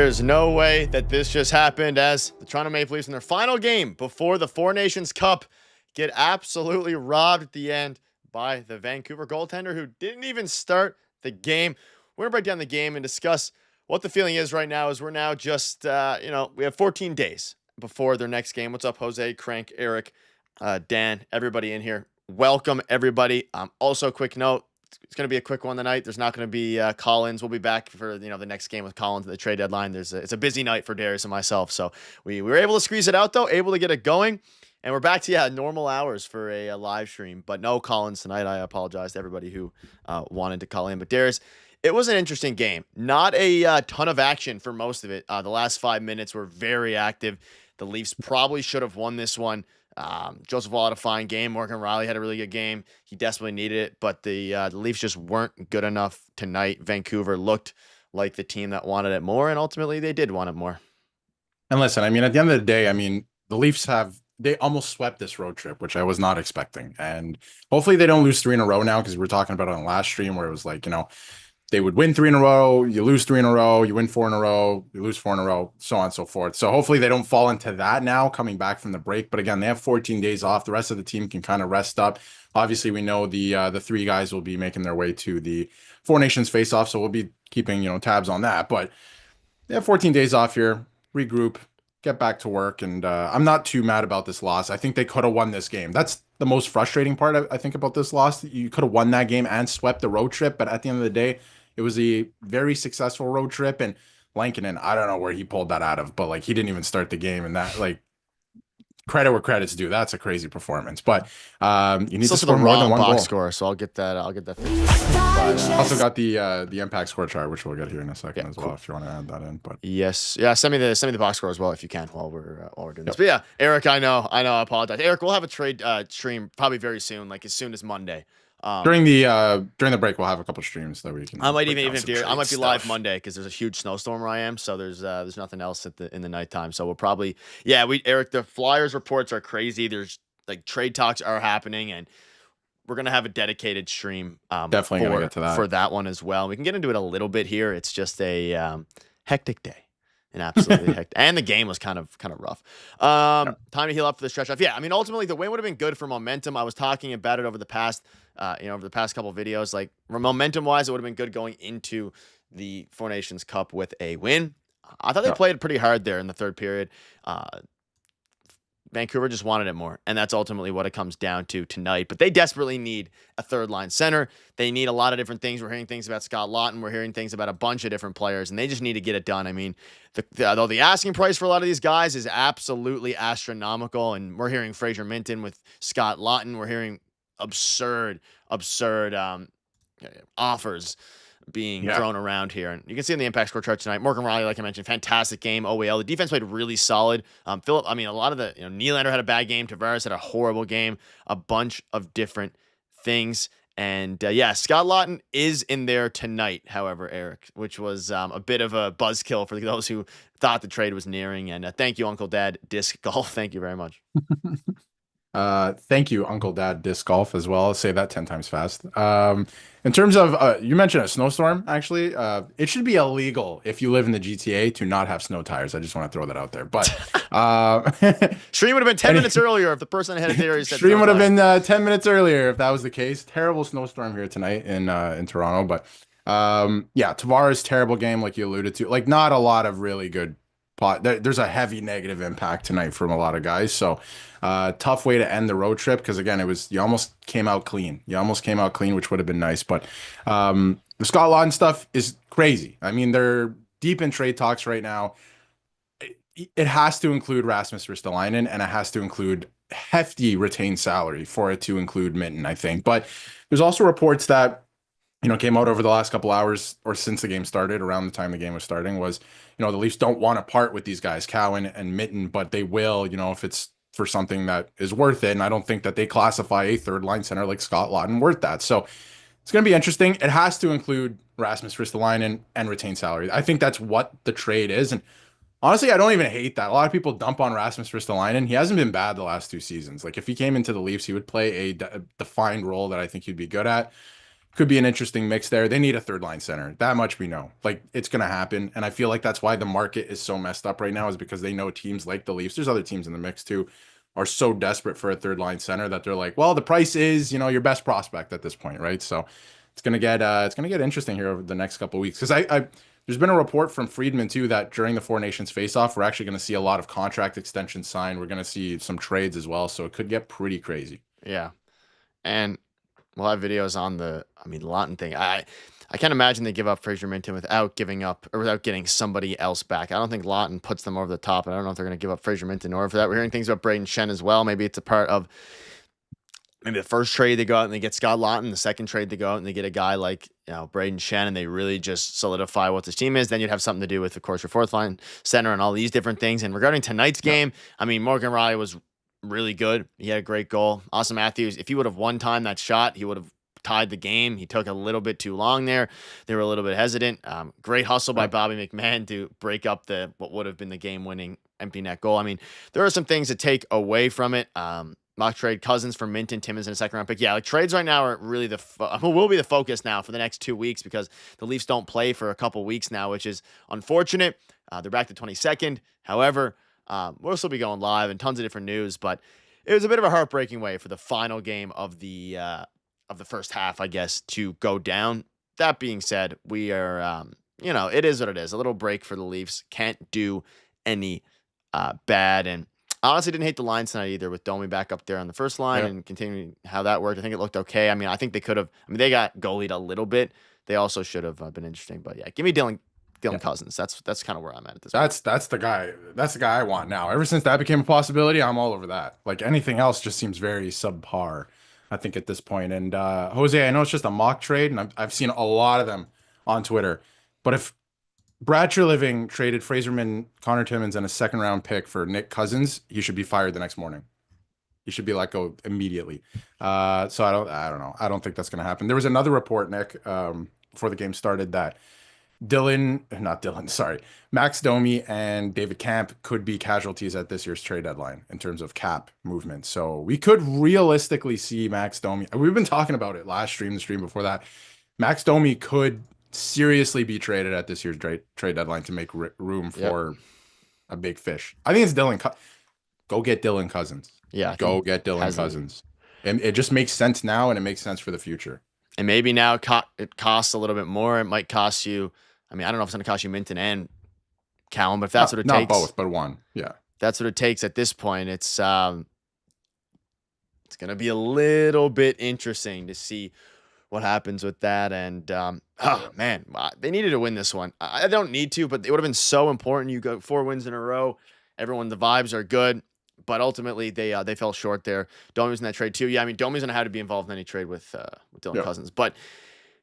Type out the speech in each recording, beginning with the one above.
There's no way that this just happened, as the Toronto Maple Leafs in their final game before the Four Nations Cup get absolutely robbed at the end by the Vancouver goaltender who didn't even start the game. We're going to break down the game and discuss what the feeling is right now as we're now just, we have 14 days before their next game. What's up, Jose, Crank, Eric, Dan, everybody in here. Welcome, everybody. Also, quick note. It's going to be a quick one tonight. There's not going to be Collins. We'll be back for the next game with Collins at the trade deadline. It's a busy night for Darius and myself, so we were able to squeeze it out though, able to get it going, and we're back to normal hours for a live stream. But no Collins tonight. I apologize to everybody who wanted to call in. But Darius, it was an interesting game. Not a ton of action for most of it. The last 5 minutes were very active. The Leafs probably should have won this one. Joseph Woll had a fine game. Morgan Rielly had a really good game. He desperately needed it, but the Leafs just weren't good enough tonight. Vancouver looked like the team that wanted it more, and ultimately they did want it more. And listen, at the end of the day, the Leafs they almost swept this road trip, which I was not expecting. And hopefully they don't lose 3 in a row now, because we were talking about it on the last stream where it was like, they would win 3 in a row, you lose 3 in a row, you win 4 in a row, you lose 4 in a row, so on and so forth. So hopefully they don't fall into that now coming back from the break. But again, they have 14 days off. The rest of the team can kind of rest up. Obviously, we know the 3 guys will be making their way to the Four Nations face-off, so we'll be keeping tabs on that. But they have 14 days off here, regroup, get back to work, and I'm not too mad about this loss. I think they could have won this game. That's the most frustrating part, I think, about this loss. You could have won that game and swept the road trip, but at the end of the day, it was a very successful road trip, and Lankinen, I don't know where he pulled that out of, but he didn't even start the game, and that credit where credit's due. That's a crazy performance. But you need to score more than one box goal. Score, so I'll get that. Fixed. Also got the impact score chart, which we'll get here in a second as well, cool, if you want to add that in. But yes, send me the box score as well if you can while we're doing this. But yeah, Eric, I know, I apologize. Eric, we'll have a trade stream probably very soon, as soon as Monday. During the break, we'll have a couple streams that we can. I might be live Monday because there's a huge snowstorm where I am, so there's nothing else in the nighttime. So we'll probably Eric, the Flyers reports are crazy. There's trade talks are happening, and we're gonna have a dedicated stream definitely gonna get to that for that one as well. We can get into it a little bit here. It's just a hectic day. And absolutely hectic. And the game was kind of rough. Time to heal up for the stretch off. Yeah, ultimately the win would have been good for momentum. I was talking about it over the past, over the past couple of videos. Momentum wise, it would have been good going into the Four Nations Cup with a win. I thought they played pretty hard there in the third period. Vancouver just wanted it more, and that's ultimately what it comes down to tonight. But they desperately need a third-line center. They need a lot of different things. We're hearing things about Scott Lawton. We're hearing things about a bunch of different players, and they just need to get it done. Though the asking price for a lot of these guys is absolutely astronomical, and we're hearing Fraser Minton with Scott Lawton. We're hearing absurd offers being thrown around here. And you can see in the impact score chart tonight, Morgan Rielly, like I mentioned, fantastic game. OEL, the defense played really solid. Philip, a lot of the, Nylander had a bad game. Tavares had a horrible game. A bunch of different things. And Scott Lawton is in there tonight, however, Eric, which was a bit of a buzzkill for those who thought the trade was nearing. And thank you, Uncle Dad Disc Golf. Thank you very much. Thank you, Uncle Dad Disc Golf, as well. I'll say that 10 times fast. In terms of, you mentioned a snowstorm, actually. It should be illegal if you live in the GTA to not have snow tires. I just want to throw that out there. But stream would have been 10 minutes earlier if the person ahead of Darius said stream would have been 10 minutes earlier if that was the case. Terrible snowstorm here tonight in Toronto. But Tavares' terrible game, like you alluded to. Not a lot of really good there's a heavy negative impact tonight from a lot of guys. So tough way to end the road trip, because again, you almost came out clean. Which would have been nice. But the Scott Lawton stuff is crazy. They're deep in trade talks right now. It has to include Rasmus Ristolainen, and it has to include hefty retained salary for it to include Minton, I think. But there's also reports that came out over the last couple hours, or since the game started, around the time the game was starting, was, the Leafs don't want to part with these guys, Cowan and Minton, but they will, if it's for something that is worth it. And I don't think that they classify a third line center like Scott Lawton worth that. So it's going to be interesting. It has to include Rasmus Ristolainen and retain salary. I think that's what the trade is. And honestly, I don't even hate that. A lot of people dump on Rasmus Ristolainen. He hasn't been bad the last 2 seasons. If he came into the Leafs, he would play a defined role that I think he'd be good at. could be an interesting mix there. They need a third line center. That much we know. Like it's gonna happen. And I feel like that's why the market is so messed up right now, is because they know teams like the Leafs, there's other teams in the mix too, are so desperate for a third line center that they're like, well, the price is, your best prospect at this point, right? So it's gonna get interesting here over the next couple of weeks. Because I there's been a report from Friedman too that during the Four Nations face-off, we're actually gonna see a lot of contract extensions signed. We're gonna see some trades as well. So it could get pretty crazy. Yeah. And we'll have videos on Lawton thing. I can't imagine they give up Fraser Minton without giving up or without getting somebody else back. I don't think Lawton puts them over the top. And I don't know if they're going to give up Fraser Minton or for that. We're hearing things about Braden Shen as well. Maybe it's a part of maybe the first trade they go out and they get Scott Lawton. The second trade they go out and they get a guy like Braden Shen, and they really just solidify what this team is. Then you'd have something to do with, of course, your fourth line center and all these different things. And regarding tonight's game, Morgan Riley was really good. He had a great goal. Austin Matthews, if he would have one time that shot, he would have tied the game. He took a little bit too long there. They were a little bit hesitant. Great hustle by Bobby McMahon to break up what would have been the game-winning empty net goal. There are some things to take away from it. Mock trade Cousins for Minton, Timmins in a second round pick. Yeah, like trades right now are really will be the focus now for the next 2 weeks, because the Leafs don't play for a couple weeks now, which is unfortunate. They're back to 22nd. However, we'll still be going live and tons of different news, but it was a bit of a heartbreaking way for the final game of the first half, I guess, to go down. That being said, we are, it is what it is. A little break for the Leafs. Can't do any bad. And I honestly didn't hate the line tonight either, with Domi back up there on the first line and continuing how that worked. I think it looked okay. I think they could have. They got goalied a little bit. They also should have been interesting. But yeah, give me Dylan Cousins. That's kind of where I'm at this point. That's the guy. That's the guy I want now. Ever since that became a possibility, I'm all over that. Like anything else just seems very subpar, I think, at this point. And Jose, I know it's just a mock trade, and I've seen a lot of them on Twitter. But if Brad Treliving traded Fraserman, Connor Timmins, and a second round pick for Nick Cousins, he should be fired the next morning. He should be let go immediately. So I don't know. I don't think that's going to happen. There was another report, Nick, before the game started, that Max Domi and David Camp could be casualties at this year's trade deadline in terms of cap movement. So we could realistically see Max Domi. We've been talking about it last stream, the stream before that. Max Domi could seriously be traded at this year's trade deadline to make room for a big fish. I think it's go get Dylan Cousins. Yeah. Go get Dylan Cousins. And it just makes sense now, and it makes sense for the future. And maybe now it costs a little bit more. It might cost you. I don't know if it's going to cost you Minton and Callum, but if that's what it takes. Not both, but one. Yeah. That's what it takes at this point. It's going to be a little bit interesting to see what happens with that. And, man, they needed to win this one. I don't need to, but it would have been so important. You go 4 wins in a row. Everyone, the vibes are good. But ultimately, they fell short there. Domi was in that trade too. Yeah, Domi's going to have to be involved in any trade with Dylan Cousins. But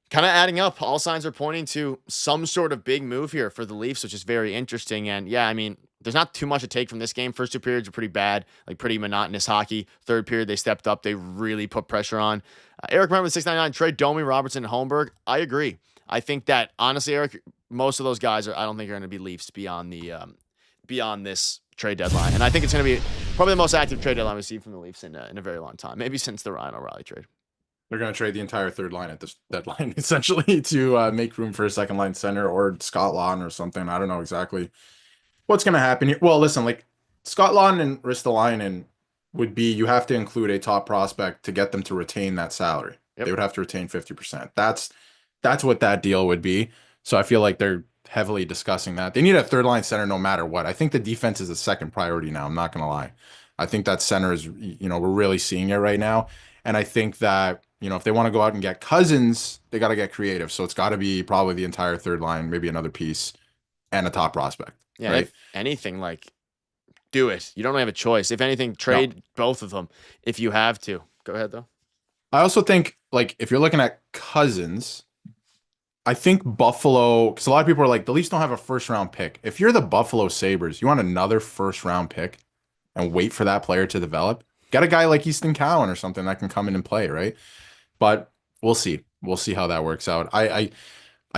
kind of adding up, all signs are pointing to some sort of big move here for the Leafs, which is very interesting. And yeah, there's not too much to take from this game. First 2 periods were pretty bad, like pretty monotonous hockey. Third period, they stepped up. They really put pressure on. Eric Merman with 699, trade Domi, Robertson, and Holmberg. I agree. I think that, honestly, Eric, most of those guys I don't think are going to be Leafs beyond this trade deadline. And I think it's going to be probably the most active trade deadline we've seen from the Leafs in a very long time, maybe since the Ryan O'Reilly trade. They're going to trade the entire third line at this deadline, essentially, to make room for a second line center or Scott Lawton or something. I don't know exactly what's going to happen here. Well, listen, like Scott Lawton and Ristolainen would be, you have to include a top prospect to get them to retain that salary. Yep. They would have to retain 50%. That's what that deal would be. So I feel like they're heavily discussing that. They need a third line center no matter what. I think the defense is a second priority now. I'm not going to lie. I think that center is, we're really seeing it right now. And I think that, if they want to go out and get Cousins, they got to get creative. So it's got to be probably the entire third line, maybe another piece, and a top prospect. Yeah, right? If anything, do it. You don't really have a choice. If anything, trade both of them if you have to. Go ahead, though. I also think, if you're looking at Cousins, I think Buffalo, because a lot of people are like, the Leafs don't have a first-round pick. If you're the Buffalo Sabres, you want another first-round pick and wait for that player to develop? Got a guy like Easton Cowan or something that can come in and play, right? But we'll see. We'll see how that works out. I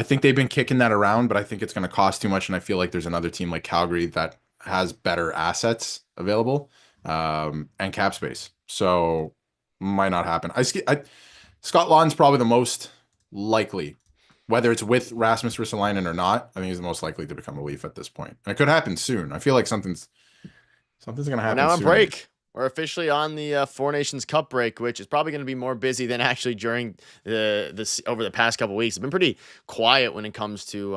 think they've been kicking that around, but I think it's going to cost too much, and I feel like there's another team like Calgary that has better assets available and cap space. So might not happen. Scott Lawton's probably the most likely, whether it's with Rasmus Ristolainen or not, I think he's the most likely to become a Leaf at this point. And it could happen soon. I feel like something's going to We're happen now on soon. break. We're officially on the Four Nations Cup break, which is probably going to be more busy than actually during over the past couple weeks. It's been pretty quiet when it comes to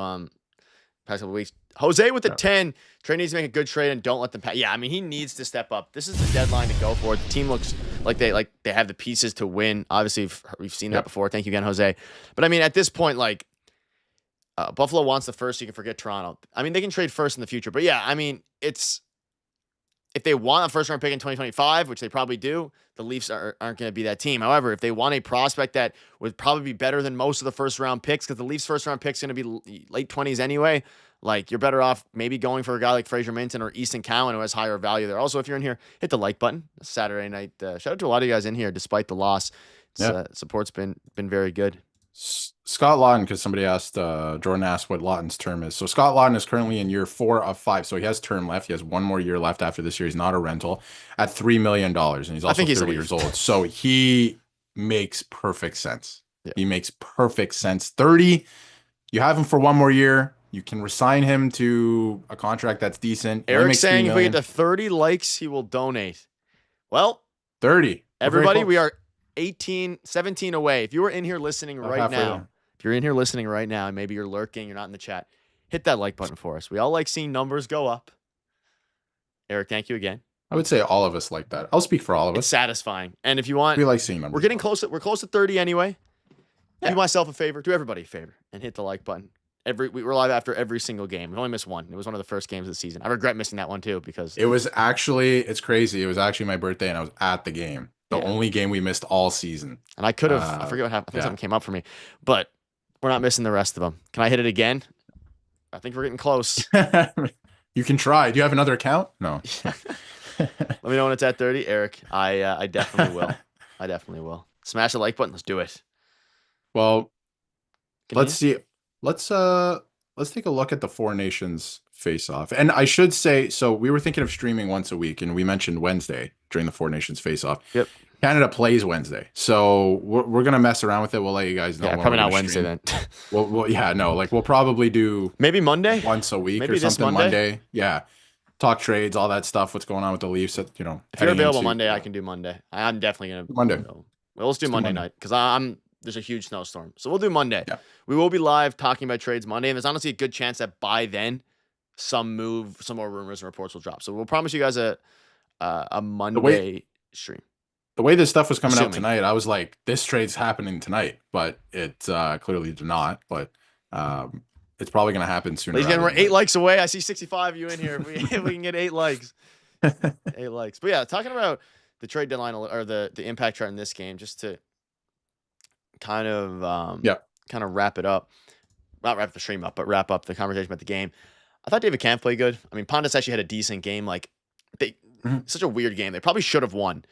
past couple weeks. Jose with the 10. Trey needs to make a good trade and don't let them pass. Yeah, I mean, he needs to step up. This is the deadline to go for it. The team looks like they have the pieces to win. Obviously, we've seen that before. Thank you again, Jose. But I mean, at this point, like Buffalo wants the first. You can forget Toronto. I mean, they can trade first in the future. But yeah, I mean, if they want a first-round pick in 2025, which they probably do, the Leafs aren't going to be that team. However, if they want a prospect that would probably be better than most of the first-round picks, because the Leafs' first-round pick's going to be late 20s anyway, like you're better off maybe going for a guy like Fraser Minton or Easton Cowan who has higher value there. Also, if you're in here, hit the like button. Saturday night. Shout out to a lot of you guys in here despite the loss. Support's been very good. Scott Lawton, because somebody asked, Jordan asked what Lawton's term is. So Scott Lawton is currently in year 4 of 5. So he has term left. He has one more year left after this year. He's not a rental at $3 million. And he's also 30 years old. So he makes perfect sense. Yeah. He makes perfect sense. 30, you have him for one more year. You can resign him to a contract that's decent. Eric's saying if we get to 30 likes, he will donate. Well, 30. Everybody, we are 17 away. If you were in here listening right now, if you're in here listening right now, and maybe you're lurking, you're not in the chat, hit that like button for us. We all like seeing numbers go up. Eric, thank you again. I would say all of us like that. I'll speak for all of us. It's satisfying. And if you want, we like seeing numbers. We're getting close. We're close to 30 anyway. Yeah. Do myself a favor. Do everybody a favor and hit the like button. We're live after every single game. We only missed one. It was one of the first games of the season. I regret missing that one too because it was actually, it's crazy. It was actually my birthday and I was at the game. The only game we missed all season. And I could have, I forget what happened. I think something came up for me, but we're not missing the rest of them. Can I hit it again? I think we're getting close. You can try. Do you have another account? No. Let me know when it's at 30, Eric. I definitely will. I definitely will. Smash the like button. Let's do it. Well, let's see. Let's take a look at the Four Nations face-off. And I should say, so we were thinking of streaming once a week, and we mentioned Wednesday during the Four Nations face-off. Yep. Canada plays Wednesday, so we're gonna mess around with it. We'll let you guys know. Yeah, probably not Wednesday then. We'll probably do maybe Monday once a week or something. Monday. Yeah. Talk trades, all that stuff. What's going on with the Leafs? If you're available Monday, I can do Monday. I'm definitely gonna Monday. Well, let's do Monday night because there's a huge snowstorm, so we'll do Monday. Yeah. We will be live talking about trades Monday, and there's honestly a good chance that by then, some more rumors and reports will drop. So we'll promise you guys a Monday stream. The way this stuff was coming out tonight, I was like, this trade's happening tonight, but it clearly did not. But it's probably going to happen sooner. Ladies and gentlemen, we're 8 likes away. I see 65 of you in here. If we can get 8 likes. 8 likes. But yeah, talking about the trade deadline or the impact chart in this game, just to kind of wrap it up. Not wrap the stream up, but wrap up the conversation about the game. I thought David Kampf played good. I mean, Pontus actually had a decent game. Like such a weird game. They probably should have won.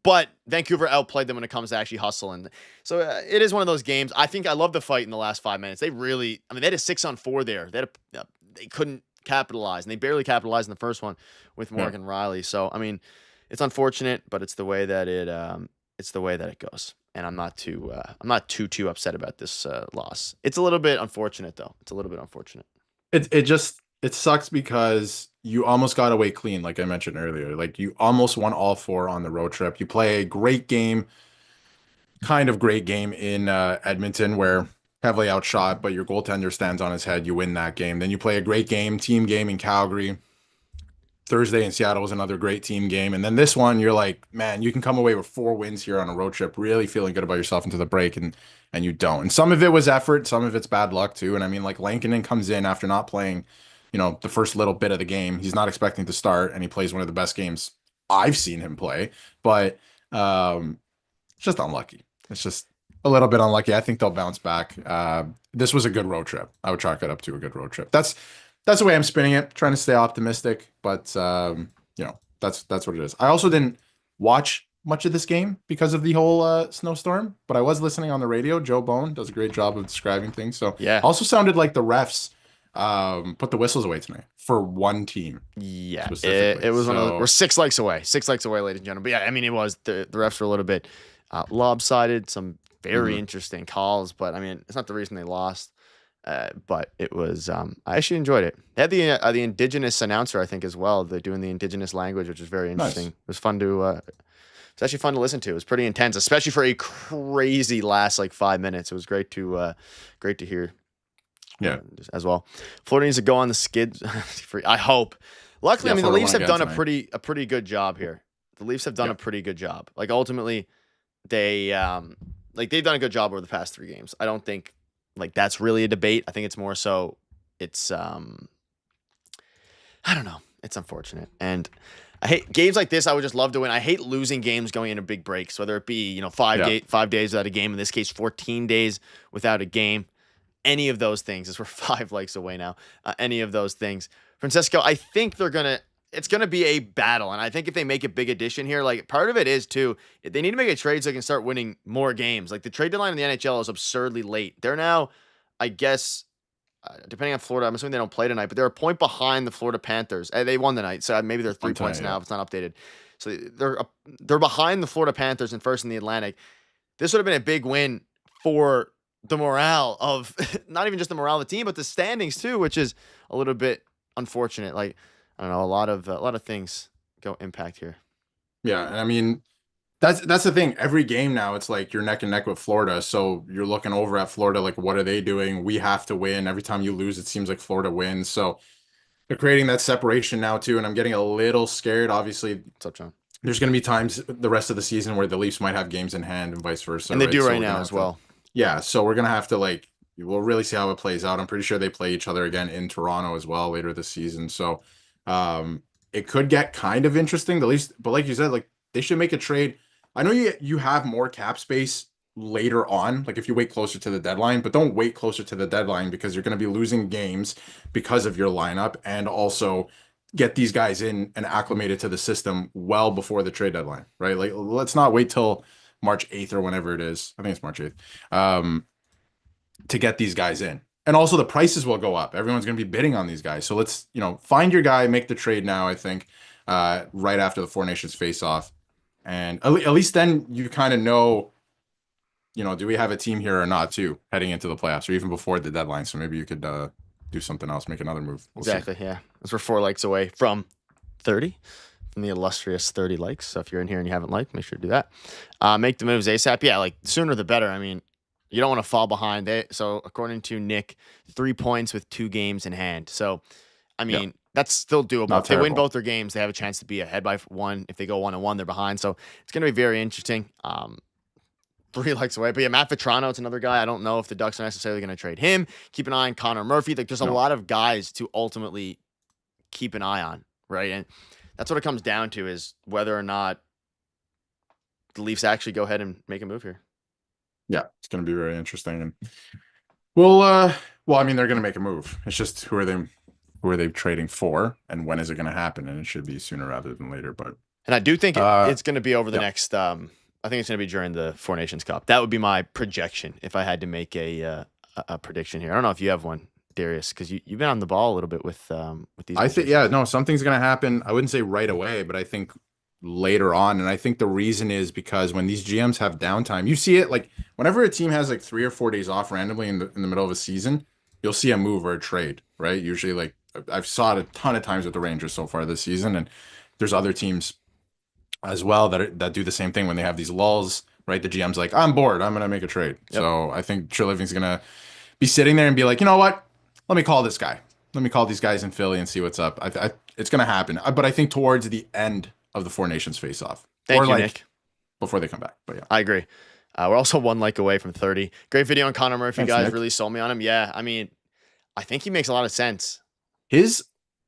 But Vancouver outplayed them when it comes to actually hustling. So it is one of those games. I think I love the fight in the last 5 minutes. They really, I mean, they had a 6-on-4 there. They couldn't capitalize, and they barely capitalized in the first one with Morgan Riley. So I mean, it's unfortunate, but it's the way that it goes. And I'm not too upset about this loss. It's a little bit unfortunate though. It's a little bit unfortunate. It sucks because you almost got away clean, like I mentioned earlier. Like you almost won all 4 on the road trip. You play a great game, kind of great game in Edmonton, where heavily outshot, but your goaltender stands on his head. You win that game. Then you play a great game, team game in Calgary. Thursday in Seattle was another great team game. And then this one, you're like, man, you can come away with 4 wins here on a road trip, really feeling good about yourself into the break, and you don't. And some of it was effort, some of it's bad luck too. And I mean, like Lankinen comes in after not playing, the first little bit of the game. He's not expecting to start, and he plays one of the best games I've seen him play. But it's just unlucky. It's just a little bit unlucky. I think they'll bounce back. This was a good road trip. I would chalk it up to a good road trip. That's the way I'm spinning it, trying to stay optimistic. But that's what it is. I also didn't watch much of this game because of the whole snowstorm, but I was listening on the radio. Joe Bone does a great job of describing things. So yeah, also sounded like the refs put the whistles away tonight for one team. Yeah, it was one of we're 6 likes away. 6 likes away, ladies and gentlemen. But yeah, I mean, it was the refs were a little bit lopsided. Some very interesting calls, but I mean, it's not the reason they lost. But it was I actually enjoyed it. They had the indigenous announcer, I think, as well. They're doing the indigenous language, which is very interesting. Nice. It was fun to it's actually fun to listen to. It was pretty intense, especially for a crazy last like 5 minutes. It was great to hear. Yeah. As well. Florida needs to go on the skid. I hope. Luckily, Yeah, I mean, the Florida Leafs won have done again a pretty good job here. The Leafs have done a pretty good job. Like ultimately, they like they've done a good job over the past 3 games. I don't think like that's really a debate. I think it's more so it's I don't know. It's unfortunate. And I hate games like this. I would just love to win. I hate losing games going into big breaks, whether it be, 5 days without a game, in this case 14 days without a game. Any of those things, as we're 5 likes away now. Any of those things. Francisco, I think it's gonna be a battle. And I think if they make a big addition here, like part of it is too, they need to make a trade so they can start winning more games. Like the trade deadline in the NHL is absurdly late. They're now, I guess, depending on Florida, I'm assuming they don't play tonight, but they're a point behind the Florida Panthers. They won tonight, so maybe they're 3 points now if it's not updated. So they're behind the Florida Panthers and first in the Atlantic. This would have been a big win for the morale of not even just the morale of the team, but the standings too, which is a little bit unfortunate. Like I don't know, a lot of things go impact here. Yeah, and I mean that's the thing. Every game now, it's like you're neck and neck with Florida. So you're looking over at Florida, like, what are they doing? We have to win. Every time you lose, it seems like Florida wins. So they're creating that separation now too, and I'm getting a little scared. Obviously, What's up, John? there's going to be times the rest of the season where the Leafs might have games in hand and vice versa. And they right? do So right we're now gonna as have to- well. Yeah, so we're gonna have to we'll really see how it plays out. I'm pretty sure they play each other again in Toronto as well later this season. So it could get kind of interesting, the least, but like you said, like they should make a trade. I know you have more cap space later on, like if you wait closer to the deadline, but don't wait closer to the deadline because you're gonna be losing games because of your lineup, and also get these guys in and acclimated to the system well before the trade deadline, right? Like let's not wait till March 8th or whenever it is. I think it's March 8th. To get these guys in. And also the prices will go up. Everyone's going to be bidding on these guys. So let's, find your guy, make the trade now, I think, right after the Four Nations face off. And at least then you kind of know, do we have a team here or not too, heading into the playoffs or even before the deadline. So maybe you could do something else, make another move. We'll Exactly, see. yeah. As we're 4 likes away from 30. From the illustrious 30 likes. So if you're in here and you haven't liked, make sure to do that. Make the moves ASAP. Yeah, like sooner the better. I mean, you don't want to fall behind. So according to Nick, 3 points with 2 games in hand. So, I mean, that's still doable. Not If they win terrible. both their games, they have a chance to be ahead by 1. If they go 1-1, they're behind. So it's going to be very interesting. 3 likes away. But yeah, Matt Vetrano, it's another guy. I don't know if the Ducks are necessarily going to trade him. Keep an eye on Connor Murphy. Like there's a lot of guys to ultimately keep an eye on, right? And that's what it comes down to, is whether or not the Leafs actually go ahead and make a move here. Yeah, it's going to be very interesting. And well, I mean, they're going to make a move. It's just who are they trading for, and when is it going to happen? And it should be sooner rather than later. But I do think it's going to be over the next. I think it's going to be during the Four Nations Cup. That would be my projection if I had to make a prediction here. I don't know if you have one, Darius, because you've been on the ball a little bit with these. I think, something's going to happen. I wouldn't say right away, but I think later on. And I think the reason is because when these GMs have downtime, you see it like whenever a team has like 3 or 4 days off randomly in the middle of a season, you'll see a move or a trade, right? Usually, like I've saw it a ton of times with the Rangers so far this season, and there's other teams as well that do the same thing when they have these lulls, right? The GM's like, I'm bored, I'm gonna make a trade. Yep. So I think Treliving's gonna be sitting there and be like, you know what? Let me call this guy. Let me call these guys in Philly and see what's up. It's gonna happen, but I think towards the end of the Four Nations face-off. Thank you, Nick. Before they come back, but yeah. I agree. We're also 1 like away from 30. Great video on Connor Murphy. Thanks, guys. Nick. Really sold me on him. Yeah, I mean, I think he makes a lot of sense. His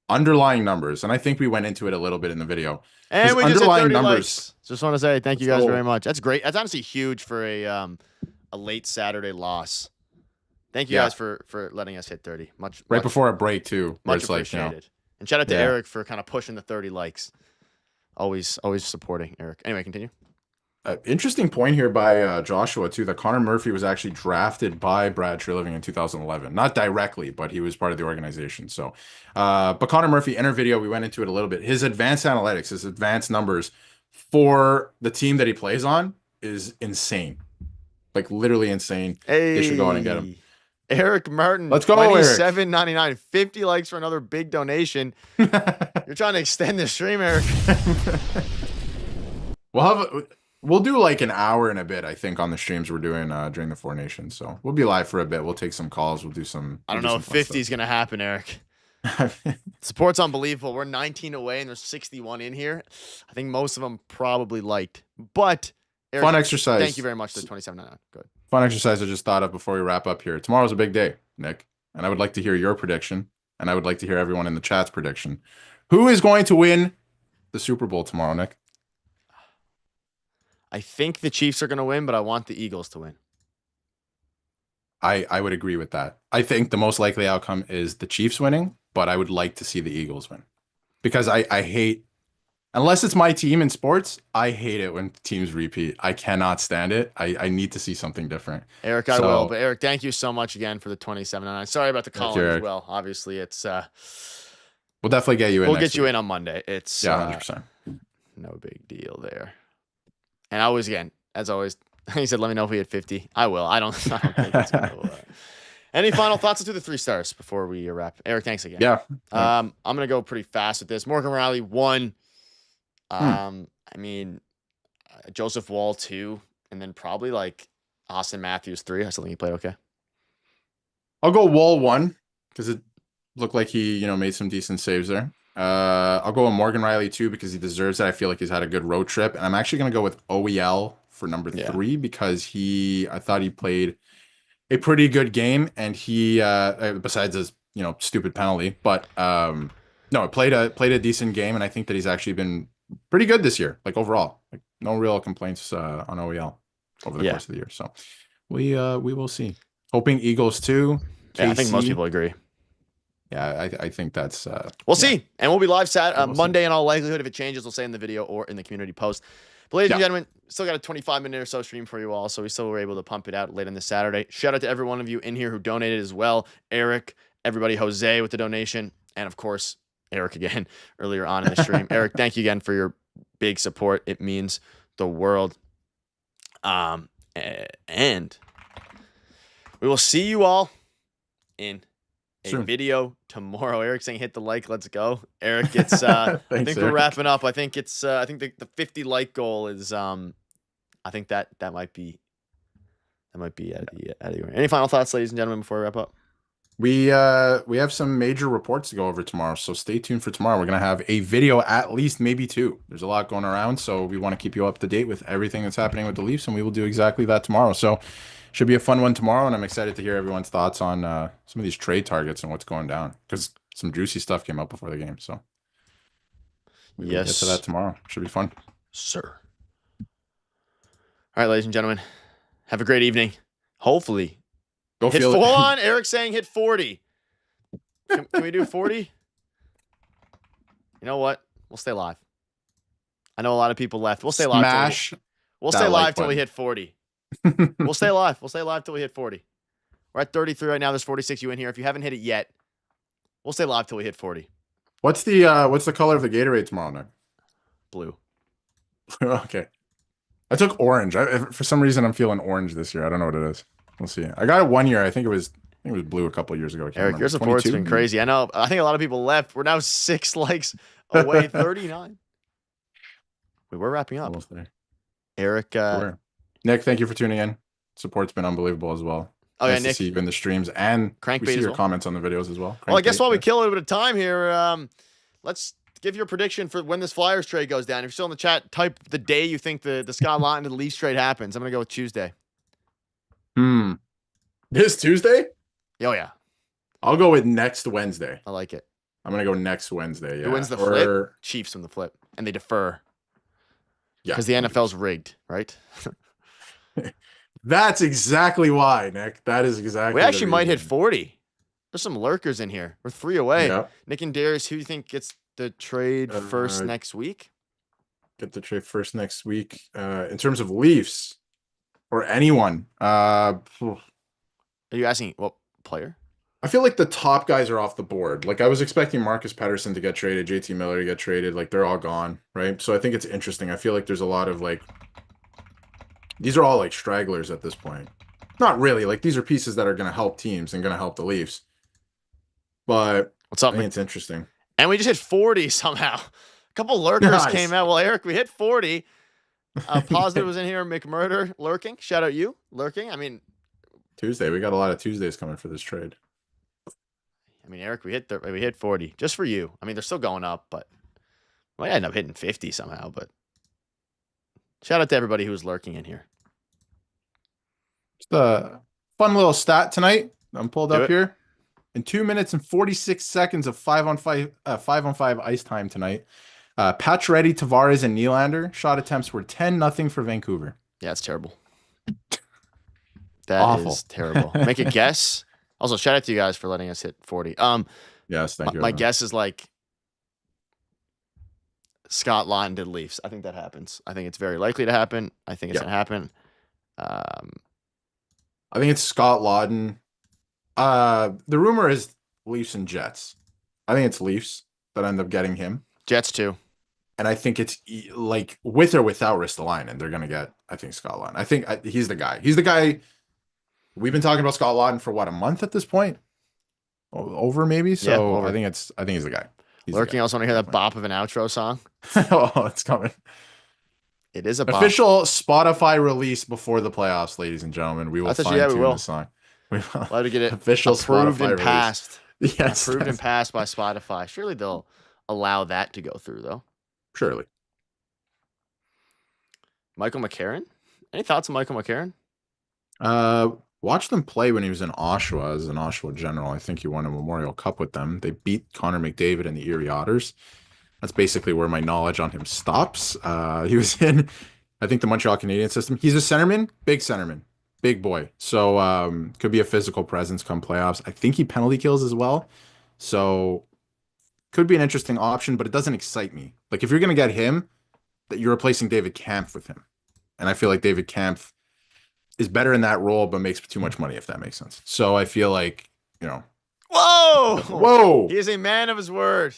underlying numbers, and I think we went into it a little bit in the video. And his we just hit 30 numbers. Likes. Just want to say thank you guys very much. That's great. That's honestly huge for a late Saturday loss. Thank you guys for letting us hit 30. Much before a break too. Much appreciated. And shout out to Eric for kind of pushing the 30 likes. Always supporting Eric. Anyway, continue. Interesting point here by Joshua too, that Connor Murphy was actually drafted by Brad Treliving in 2011. Not directly, but he was part of the organization. So, but Connor Murphy, in our video, we went into it a little bit. His advanced analytics, his advanced numbers for the team that he plays on is insane. Like literally insane. They should go out and get him. Hey, Eric Martin, Let's go, Eric. 27.99, 50 likes for another big donation. You're trying to extend the stream, Eric. We'll do like an hour and a bit, I think, on the streams we're doing during the Four Nations. So we'll be live for a bit. We'll take some calls. We'll do some. I don't know if 50 is gonna happen, Eric. Support's unbelievable. We're 19 away and there's 61 in here. I think most of them probably liked. But Eric, fun exercise. Thank you very much for the 27.99. Good. Fun exercise I just thought of before we wrap up here. Tomorrow's a big day, Nick, and I would like to hear your prediction, and I would like to hear everyone in the chat's prediction. Who is going to win the Super Bowl tomorrow, Nick? I think the Chiefs are going to win, but I want the Eagles to win. I would agree with that. I think the most likely outcome is the Chiefs winning, but I would like to see the Eagles win. Because I hate, unless it's my team in sports, I hate it when teams repeat. I cannot stand it. I need to see something different. Eric, I will. But Eric, thank you so much again for the 27.99. Sorry about the call as well. Obviously, it's we'll definitely get you in. We'll get you in on Monday. It's 100%. No big deal there. And I always, again, as always, he said, let me know if we hit 50. I will. I don't think it's going to. Any final thoughts? Let's do the 3 stars before we wrap. Eric, thanks again. Yeah. I'm going to go pretty fast with this. Morgan Riley, 1. I mean, Joseph Wall, 2. And then probably like Austin Matthews, 3. I still think he played okay. I'll go Wall 1 because it looked like he, made some decent saves there. I'll go with Morgan Riley 2 because he deserves it. I feel like he's had a good road trip. And I'm actually going to go with OEL for number 3 because I thought he played a pretty good game. And he, besides his, stupid penalty, but no, played a decent game. And I think that he's actually been pretty good this year, like overall. Like no real complaints on OEL over the course of the year. So we will see. Hoping Eagles too. Yeah, I think most people agree. Yeah, I think that's we'll see. And we'll be live Monday in all likelihood. If it changes, we'll say in the video or in the community post. But ladies and gentlemen, still got a 25-minute or so stream for you all, so we still were able to pump it out late on this Saturday. Shout out to every one of you in here who donated as well. Eric, everybody, Jose with the donation, and of course, Eric again earlier on in the stream. Eric, thank you again for your big support. It means the world. And we will see you all in a video tomorrow. Eric saying hit the like, let's go. Eric, it's I think Eric. We're wrapping up. I think it's I think the 50 like goal is I think that might be out of the Any final thoughts, ladies and gentlemen, before we wrap up? We have some major reports to go over tomorrow, so stay tuned for tomorrow. We're gonna have a video, at least maybe 2. There's a lot going around, so we want to keep you up to date with everything that's happening with the Leafs, and we will do exactly that tomorrow. So should be a fun one tomorrow, and I'm excited to hear everyone's thoughts on some of these trade targets and what's going down, because some juicy stuff came up before the game. So we'll get to that tomorrow. Should be fun, sir. All right, ladies and gentlemen, have a great evening. Hopefully, go hit feel full it. on. Eric saying hit 40. Can we do 40? You know what? We'll stay live. I know a lot of people left. We'll stay live. We'll stay live till we hit 40. We'll stay live. We'll stay live till we hit 40. We're at 33 right now. There's 46 you in here. If you haven't hit it yet, we'll stay live till we hit 40. What's the color of the Gatorade tomorrow night? Blue. Okay. I took orange. For some reason, I'm feeling orange this year. I don't know what it is. We'll see. I got it one year. I think it was blue a couple of years ago. Eric, your support's been crazy. I know. I think a lot of people left. We're now 6 likes away. 39. We're wrapping up. Almost there. Eric. Nick, thank you for tuning in. Support's been unbelievable as well. Oh, nice Nick. To see you in the streams, and we see your comments on the videos as well. Well, I guess while we kill a little bit of time here, let's give your prediction for when this Flyers trade goes down. If you're still in the chat, type the day you think the Scott Laughton to the Leafs trade happens. I'm going to go with Tuesday. This Tuesday? Oh, yeah. I'll go with next Wednesday. I like it. I'm going to go next Wednesday. Yeah. Who wins the flip? Chiefs win the flip. And they defer. Yeah. Because the NFL's rigged, right? That's exactly why, Nick. That is exactly. We actually might hit 40. There's some lurkers in here. We're 3 away. Yep. Nick and Darius, who do you think gets the trade first next week? Get the trade first next week. In terms of Leafs or anyone. Are you asking what player? I feel like the top guys are off the board. Like I was expecting Marcus Pettersson to get traded, JT Miller to get traded. Like they're all gone, right? So I think it's interesting. I feel like there's a lot of like These are all like stragglers at this point. Not really. Like these are pieces that are going to help teams and going to help the Leafs. But What's up, I think it's interesting. And we just hit 40 somehow. A couple lurkers came Nice. out. Well, Eric, we hit 40. Positive was in here. McMurder lurking. Shout out you lurking. I mean, Tuesday. We got a lot of Tuesdays coming for this trade. Eric, we hit 40 just for you. I mean, they're still going up, but we might end up hitting 50 somehow. But shout out to everybody who was lurking in here. Just a fun little stat tonight. I'm pulled Do up it. here. In 2 minutes and 46 seconds of 5-on-5 ice time tonight, Pacioretty, Tavares, and Nylander shot attempts were 10-0 for Vancouver. Yeah, it's terrible. That Awful. is terrible. Make a guess. Also, shout out to you guys for letting us hit 40. Yes, thank you. My guess is like Scott Laughton did Leafs. I think that happens. I think it's very likely to happen. I think it's gonna happen. I think it's Scott Laughton. The rumor is Leafs and Jets. I think it's Leafs that end up getting him. Jets too. And I think it's like with or without Ristolainen, they're gonna get. I think Scott Laughton. I think he's the guy. He's the guy. We've been talking about Scott Laughton for what, a month at this point, over maybe. So over. I think he's the guy. Lurking. I also want to hear that bop of an outro song. Oh, it's coming. It is a bop. Official Spotify release before the playoffs, ladies and gentlemen. We will fine tune the song. We will. Love to get it official approved Spotify and passed. Release. Yes, Approved and passed by Spotify. Surely they'll allow that to go through, though. Surely. Michael McCarron? Any thoughts on Michael McCarron? Watched them play when he was in Oshawa as an Oshawa general. I think he won a Memorial Cup with them. They beat Connor McDavid and the Erie Otters. That's basically where my knowledge on him stops. He was in, I think, the Montreal Canadiens system. He's a centerman, big boy. So could be a physical presence come playoffs. I think he penalty kills as well. So could be an interesting option, but it doesn't excite me. Like if you're going to get him, that you're replacing David Kampf with him. And I feel like David Kampf is better in that role, but makes too much money, if that makes sense. So I feel like, Whoa! He is a man of his word.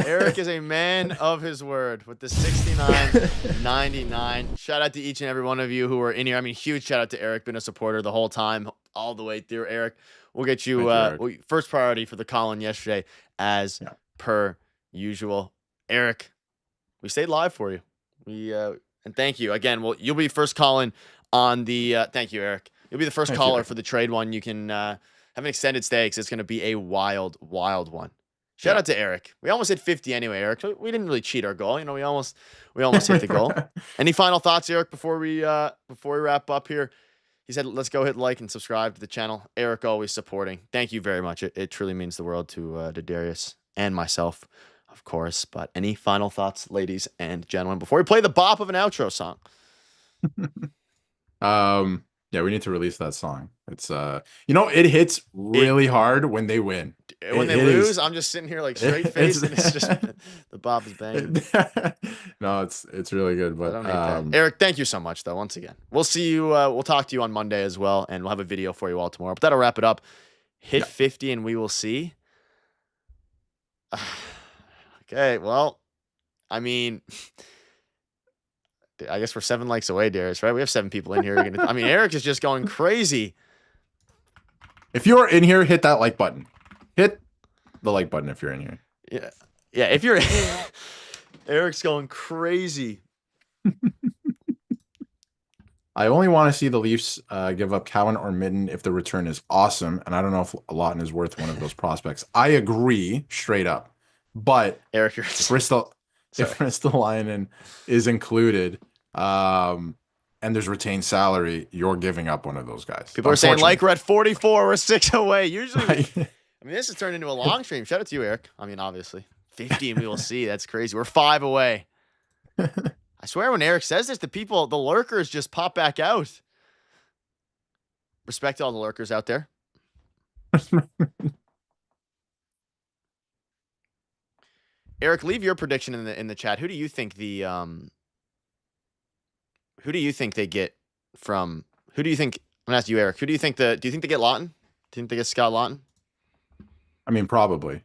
Eric is a man of his word with the 69.99. Shout out to each and every one of you who are in here. I mean, huge shout out to Eric, been a supporter the whole time, all the way through. Eric, we'll get you, first priority for the call-in yesterday, as per usual. Eric, we stayed live for you. And thank you again. Well, you'll be first calling on the. Thank you, Eric. You'll be the first caller for the trade one. You can have an extended stay because it's going to be a wild, wild one. Shout out to Eric. We almost hit 50 anyway, Eric. We didn't really cheat our goal. We almost hit the goal. Any final thoughts, Eric, before we wrap up here? He said, let's go hit like and subscribe to the channel. Eric, always supporting. Thank you very much. It truly means the world to Darius and myself, of course. But any final thoughts, ladies and gentlemen, before we play the bop of an outro song? Yeah, we need to release that song. It's it hits really hard when they win. When they lose, I'm just sitting here like straight faced, and it's just the bop is banging. No, it's really good. But Eric, thank you so much, though. Once again, we'll see you. We'll talk to you on Monday as well, and we'll have a video for you all tomorrow. But that'll wrap it up. Hit 50, and we will see. Okay, well, I mean, I guess we're 7 likes away, Darius, right? We have 7 people in here. Eric is just going crazy. If you're in here, hit that like button. Hit the like button if you're in here. Yeah. If you're, Eric's going crazy. I only want to see the Leafs give up Cowan or Midden if the return is awesome, and I don't know if Lawton is worth one of those prospects. I agree, straight up. But Eric, if Ristolainen is included, and there's retained salary, you're giving up one of those guys. People are saying, like, we're at 44, we're 6 away. Usually, this has turned into a long stream. Shout out to you, Eric. Obviously, 50, and we will see. That's crazy. We're 5 away. I swear when Eric says this, the lurkers just pop back out. Respect to all the lurkers out there. Eric, leave your prediction in the chat. Who do you think they get from? Who do you think? I'm gonna ask you, Eric. Do you think they get Lawton? Do you think they get Scott Lawton? Probably.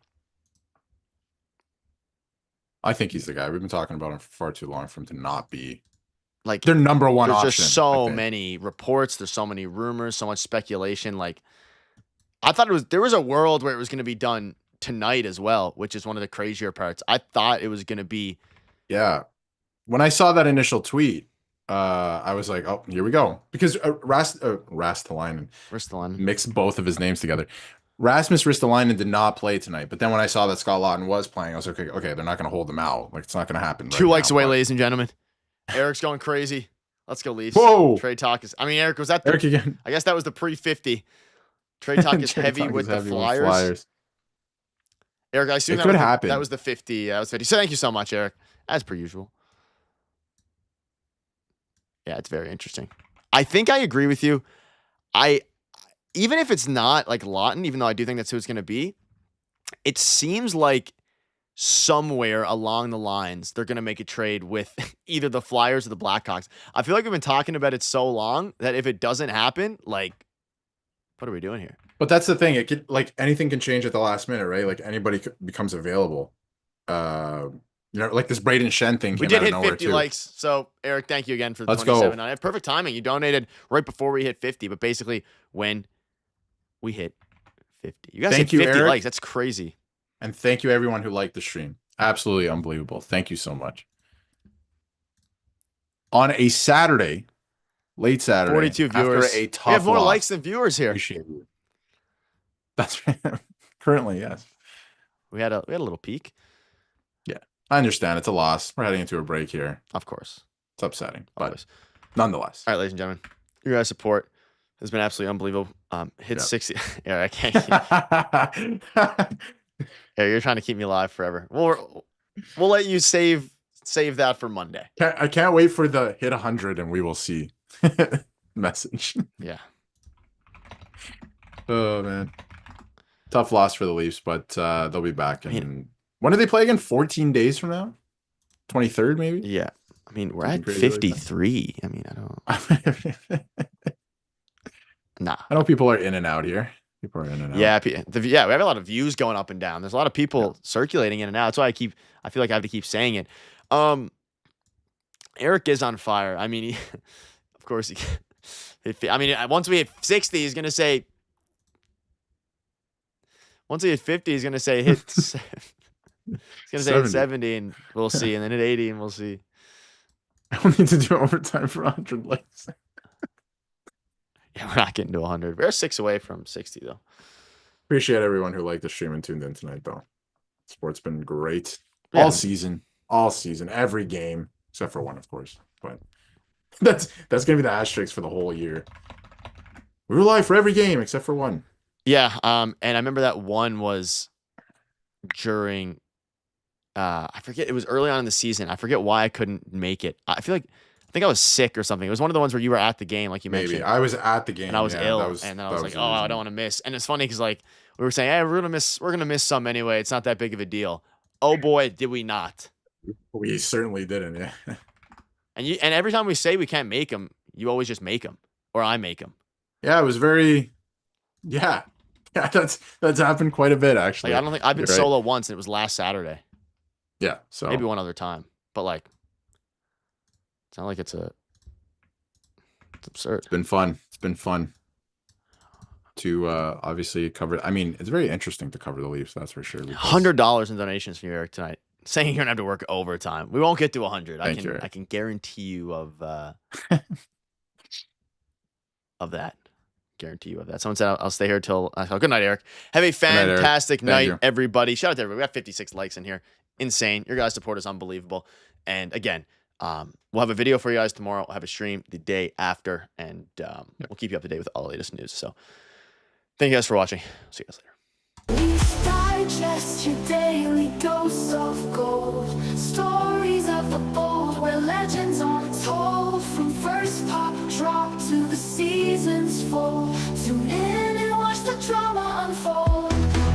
I think he's the guy. We've been talking about him for far too long for him to not be like their number one there's option. just so many reports. There's so many rumors, so much speculation. Like I thought there was a world where it was going to be done tonight as well, which is one of the crazier parts. I thought it was going to be. Yeah. When I saw that initial tweet, I was like, oh, here we go. Because Ristolainen mixed both of his names together. Rasmus Ristolainen did not play tonight, but then when I saw that Scott Laughton was playing, I was like, okay, they're not going to hold him out. Like, it's not going to happen. Two likes away, ladies and gentlemen. Eric's going crazy. Let's go, Leafs. Whoa. Trade talk is. I mean, Eric, was that Eric again? I guess that was the pre-50. Trade talk is heavy with the Flyers. Eric, I assume that was the 50. That was 50. So thank you so much, Eric, as per usual. Yeah, it's very interesting. I think I agree with you. Even if it's not like Laughton, even though I do think that's who it's going to be, it seems like somewhere along the lines they're going to make a trade with either the Flyers or the Blackhawks. I feel like we've been talking about it so long that if it doesn't happen, like, what are we doing here? But that's the thing. It could, like, anything can change at the last minute, right? Like, anybody becomes available. Like this Braden Shen thing. We did hit 50 likes. So, Eric, thank you again for the 27. I have perfect timing. You donated right before we hit 50, but basically when we hit 50. You guys hit 50 Eric. Likes. That's crazy. And thank you, everyone who liked the stream. Absolutely unbelievable. Thank you so much. On a Saturday, late Saturday, 42 viewers. After a tough we have more loss, likes than viewers here. Appreciate you. That's right. Currently, yes. We had a little peak. Yeah, I understand. It's a loss. We're heading into a break here. Of course. It's upsetting. Always. But nonetheless. All right, ladies and gentlemen. Your guys' support has been absolutely unbelievable. Hit 60. Yeah, I can't. Yeah, you're trying to keep me alive forever. We'll let you save that for Monday. I can't wait for the hit 100 and we will see message. Yeah. Oh man, tough loss for the Leafs, but they'll be back. And when do they play again? 14 days from now, 23rd maybe. Yeah, I mean we're at 53. I mean I don't. Nah, I know people are in and out here. People are in and out. Yeah, we have a lot of views going up and down. There's a lot of people circulating in and out. That's why I feel like I have to keep saying it. Eric is on fire. I mean, of course, once we hit 60, he's gonna say. Once he hit 50, he's gonna say hit. He's gonna say hit 70, and we'll see, and then hit 80, and we'll see. I don't need to do overtime for 100 likes. Yeah, we're not getting to 100. We're 6 away from 60, though. Appreciate everyone who liked the stream and tuned in tonight, though. Sport's been great all season, every game except for one, of course. But that's gonna be the asterisk for the whole year. We were live for every game except for one. Yeah, and I remember that one was during. I forget. It was early on in the season. I forget why I couldn't make it. I think I was sick or something. It was one of the ones where you were at the game, like you mentioned. Maybe I was at the game and I was ill, and then I was like, "Oh, I don't want to miss." And it's funny because like we were saying, "Hey, we're gonna miss some anyway. It's not that big of a deal." Oh boy, did we not? We certainly didn't. Yeah. And every time we say we can't make them, you always just make them, or I make them. Yeah, it was very. Yeah, that's happened quite a bit actually. Like, I don't think I've been solo once, and it was last Saturday. Yeah, so maybe one other time, but like. It's not like it's absurd. It's been fun. It's been fun to obviously cover. I mean, it's very interesting to cover the Leafs. That's for sure. $100 in donations from Eric tonight. Saying you're gonna have to work overtime. We won't get to 100. I can guarantee you of that. Guarantee you of that. Someone said I'll stay here till. Good night, Eric. Have a fantastic night, everybody. Shout out to everybody. We got 56 likes in here. Insane. Your guys' support is unbelievable. And again. We'll have a video for you guys tomorrow. We'll have a stream the day after, and we'll keep you up to date with all the latest news. So thank you guys for watching. See you guys later. Leafs Digest, your daily dose of gold. Stories of the bold where legends untold. From first pop drop to the season's full. Tune in.